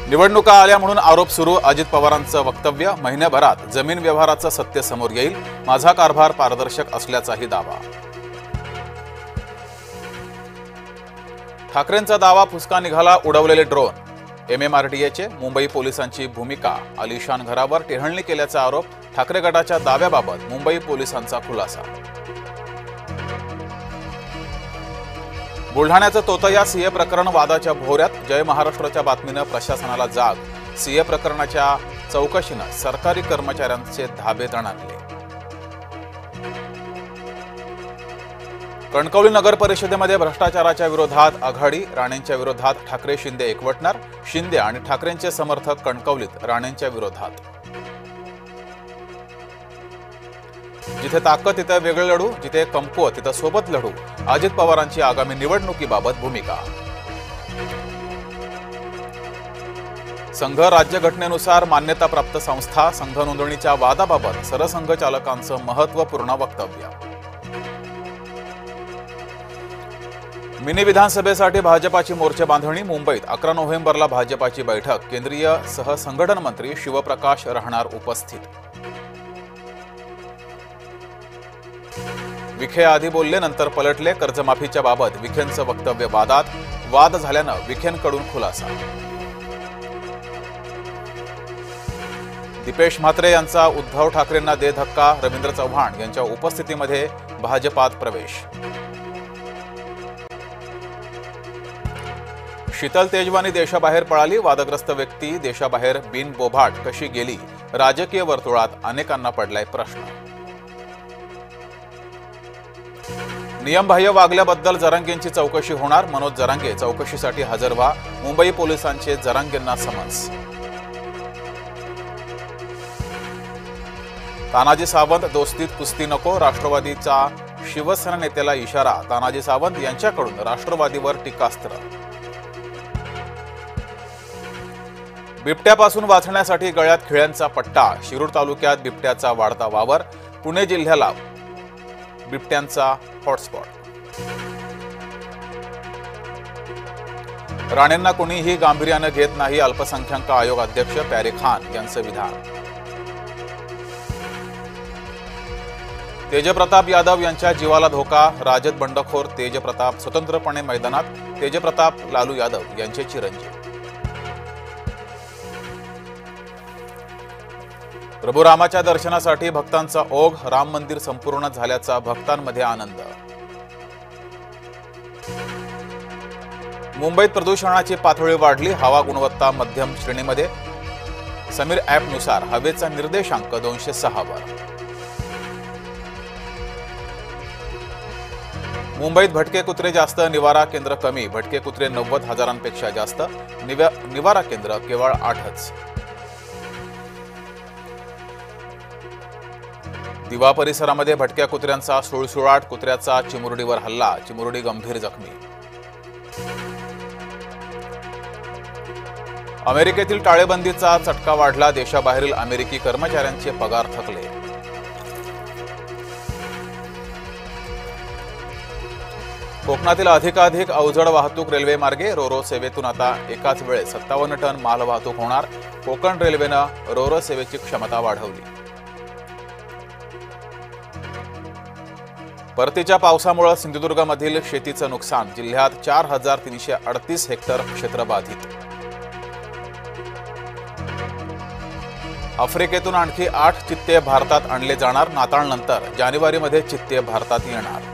निवडणुका आल्या म्हणून आरोप सुरू. अजित पवारांचं वक्तव्य. महिन्याभरात जमीन व्यवहाराचं सत्य समोर येईल. माझा कारभार पारदर्शक असल्याचाही दावा. ठाकरेंचा दावा फुसका निघाला. उडवलेले ड्रोन. MMRDAचे मुंबई पोलिसांची भूमिका. आलिशान घरावर टेहळणी केल्याचा आरोप. ठाकरे गटाच्या दाव्याबाबत मुंबई पोलिसांचा खुलासा. बुलढाण्याचं तोतया सीए प्रकरण वादाच्या भोवऱ्यात. जय महाराष्ट्राच्या बातमीनं प्रशासनाला जाग. सीए प्रकरणाच्या चौकशीनं सरकारी कर्मचाऱ्यांचे धाबे दणाणले. कणकवली नगर परिषदेमध्ये भ्रष्टाचाराच्या विरोधात आघाडी. राणेंच्या विरोधात ठाकरे शिंदे एकवटणार. शिंदे आणि ठाकरेंचे समर्थक कणकवलीत राणेंच्या विरोधात. जिथे ताकद तिथे वेगळे लढू. जिथे कमकुवत तिथे सोबत लढू. अजित पवारांची आगामी निवडणुकीबाबत भूमिका. संघ राज्यघटनेनुसार मान्यताप्राप्त संस्था. संघ नोंदणीच्या वादाबाबत सरसंघचालकांचं महत्त्वपूर्ण वक्तव्य. मिनी विधानसभेसाठी भाजपाची मोर्चे बांधणी. मुंबईत 11 नोव्हेंबरला भाजपाची बैठक. केंद्रीय सहसंघटन मंत्री शिवप्रकाश राहणार उपस्थित. विखे आधी बोलले नंतर पलटले. कर्जमाफीच्या बाबत विखेंचं वक्तव्य वादात. वाद झाल्यानं विखेंकडून खुलासा. दीपेश म्हात्रे यांचा उद्धव ठाकरेंना दे धक्का. रवींद्र चव्हाण यांच्या उपस्थितीमध्ये भाजपात प्रवेश. शीतल तेजवानी देशाबाहेर पळाली. वादग्रस्त व्यक्ती देशाबाहेर बिनबोभाट कशी गेली. राजकीय वर्तुळात अनेकांना पडलाय प्रश्न. नियमबाह्य वागल्याबद्दल जरांगेंची चौकशी होणार. मनोज जरांगे चौकशीसाठी हजर व्हा. मुंबई पोलिसांचे जरांगेंना समन्स. तानाजी सावंत दोस्तीत कुस्ती नको. राष्ट्रवादीचा शिवसेना नेत्याला इशारा. तानाजी सावंत यांच्याकडून राष्ट्रवादीवर टीकास्त्र. बिबट्यापासून वाचण्यासाठी गळ्यात खिळ्यांचा पट्टा. शिरूर तालुक्यात बिबट्याचा वाढता वावर. पुणे जिल्ह्याला बिबट्यांचा हॉटस्पॉट. राणेंना कोणीही गांभीर्यानं घेत नाही. अल्पसंख्याक आयोग अध्यक्ष प्यारे खान यांचं विधान. तेजप्रताप यादव यांच्या जीवाला धोका. राजद बंडखोर तेजप्रताप स्वतंत्रपणे मैदानात. तेजप्रताप लालू यादव यांचे चिरंजीव. प्रभू रामाच्या दर्शनासाठी भक्तांचा ओघ. राम मंदिर संपूर्ण झाल्याचा भक्तांमध्ये आनंद. मुंबईत प्रदूषणाची पातळी वाढली. हवा गुणवत्ता मध्यम श्रेणीमध्ये. समीर ॲपनुसार हवेचा निर्देशांक 206 वर. मुंबईत भटके कुत्रे जास्त. निवारा केंद्र कमी. भटके कुत्रे 90,000पेक्षा जास्त. निवारा केंद्र केवळ 8च. दिवा परिसरामध्ये भटक्या कुत्र्यांचा सुळसुळाट. कुत्र्याचा चिमुरडीवर हल्ला. चिमुरडी गंभीर जखमी. अमेरिकेतील टाळेबंदीचा चटका वाढला. देशाबाहेरील अमेरिकी कर्मचाऱ्यांचे पगार थकले. कोकणातील अधिकाधिक अवजड वाहतूक रेल्वे मार्गे. रोरो सेवेतून आता एकाच वेळेस 57 टन माल वाहतूक होणार. कोकण रेल्वेनं रोरो सेवेची क्षमता वाढवली. परतीच्या पावसामुळे सिंधुदुर्गमधील शेतीचं नुकसान. जिल्ह्यात 4,338 हेक्टर क्षेत्र बाधित. आफ्रिकेतून आणखी 8 चित्ते भारतात आणले जाणार. नाताळनंतर जानेवारीमध्ये चित्ते भारतात येणार.